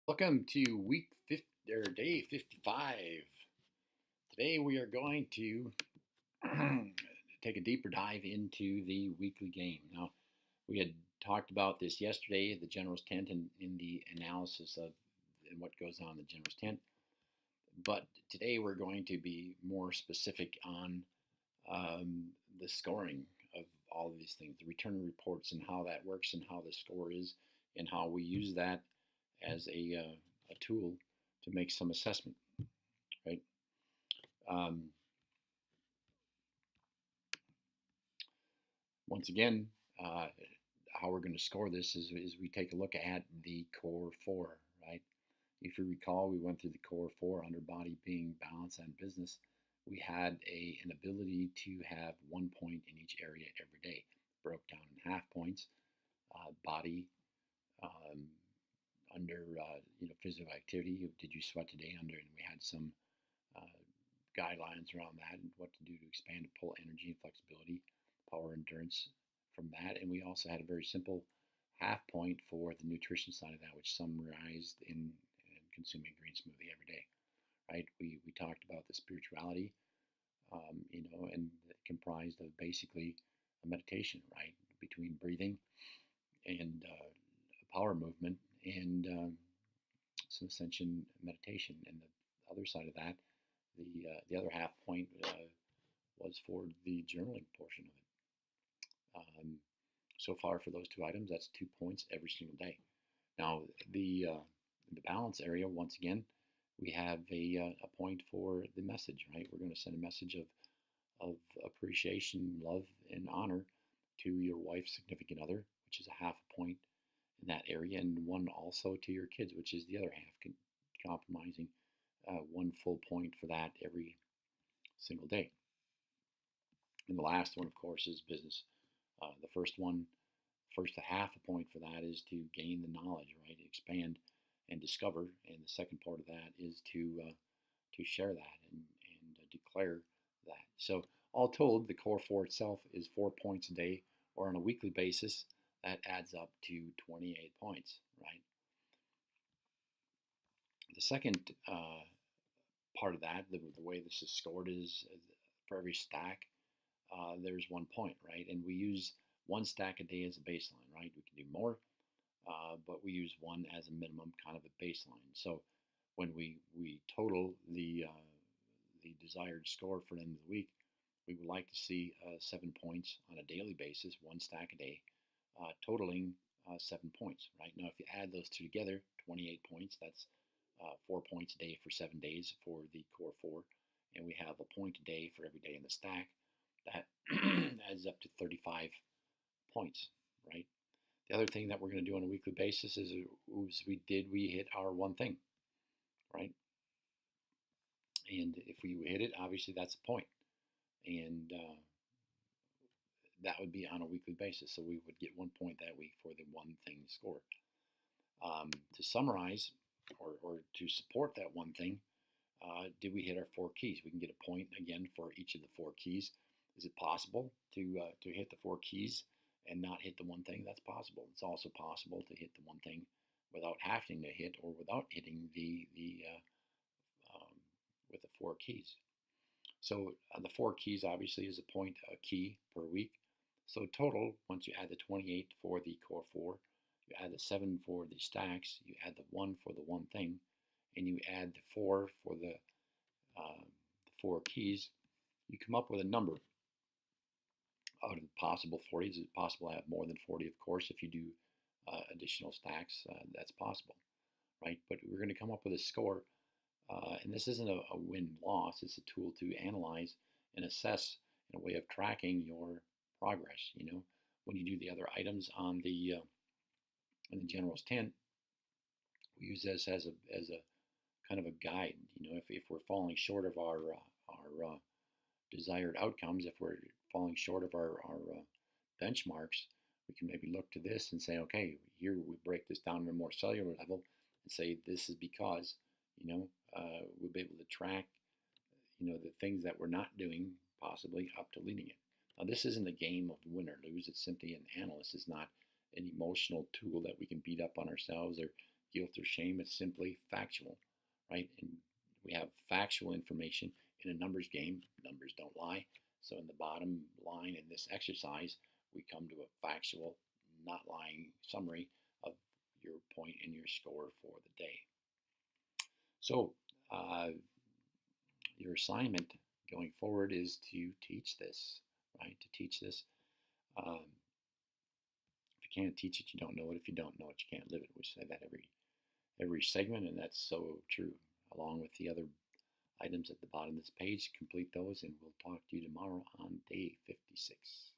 Welcome to week 50, or day 55. Today we are going to take a deeper dive into the weekly game. Now, we had talked about this yesterday, the general's tent, and in the analysis of what goes on in the general's tent. But today we're going to be more specific on the scoring of all of these things, the return reports, and how that works, and how the score is, and how we use that as a tool to make some assessment, right? Um, Once again, how we're going to score this is we take a look at the core four, right? If you recall, we went through the core four under body, being, balance, and business. We had an ability to have 1 point in each area every day, broke down in half points. Body, um, under physical activity. Did you sweat today? Under, and we had some uh, guidelines around that and what to do to expand to pull energy and flexibility, power, endurance from that. And we also had a very simple half point for the nutrition side of that, which summarized in consuming green smoothie every day. Right? We talked about the spirituality, and comprised of basically a meditation, right, between breathing and power movement and some ascension meditation. And the other side of that, the other half point was for the journaling portion of it. So far for those two items, that's 2 points every single day. Now the balance area, once again, we have a point for the message, right? We're going to send a message of appreciation, love, and honor to your wife's significant other, which is a half a point in that area, and one also to your kids, which is the other half, compromising 1 full point for that every single day. And the last one, of course, is business. The first half a point for that is to gain the knowledge, right? Expand and discover. And the second part of that is to share that and declare that. So all told, the core four itself is 4 points a day, or on a weekly basis, that adds up to 28 points, right? The second part of that, the way this is scored is for every stack, there's 1 point, right? And we use one stack a day as a baseline, right? We can do more, but we use one as a minimum, kind of a baseline. So when we total the desired score for the end of the week, we would like to see 7 points on a daily basis, one stack a day, totaling 7 points, right? Now, if you add those two together, 28 points, that's 4 points a day for 7 days for the core four. And we have a point a day for every day in the stack. That adds up to 35 points, right? The other thing that we're going to do on a weekly basis is we hit our one thing, right? And if we hit it, obviously that's a point. And that would be on a weekly basis. So we would get 1 point that week for the one thing score. To summarize, or to support that one thing, did we hit our four keys? We can get a point again for each of the four keys. Is it possible to hit the four keys and not hit the one thing? That's possible. It's also possible to hit the one thing without having to hit, or without hitting the with the four keys. So the four keys obviously is a point a key per week. So total, once you add the 28 for the core four, you add the 7 for the stacks, you add the 1 for the one thing, and you add the 4 for the four keys, you come up with a number out of the possible 40s. It's possible to have more than 40, of course, if you do additional stacks. That's possible, right? But we're going to come up with a score, and this isn't a win-loss. It's a tool to analyze and assess, in a way of tracking your progress. When you do the other items on the in the general's tent, we use this as a kind of a guide. If we're falling short of our desired outcomes, if we're falling short of our benchmarks, we can maybe look to this and say, okay, here we break this down to a more cellular level and say this is because, we'll be able to track, the things that we're not doing, possibly up to leading it. Now, this isn't a game of win or lose. It's simply an analyst. It's not an emotional tool that we can beat up on ourselves or guilt or shame. It's simply factual, right? And we have factual information in a numbers game. Numbers don't lie. So in the bottom line in this exercise, we come to a factual, not lying summary of your point and your score for the day. So uh, your assignment going forward is to teach this, right? To teach this. Um, if you can't teach it, you don't know it. If you don't know it, you can't live it. We say that every segment, and that's so true. Along with the other items at the bottom of this page, complete those, and we'll talk to you tomorrow on day 56.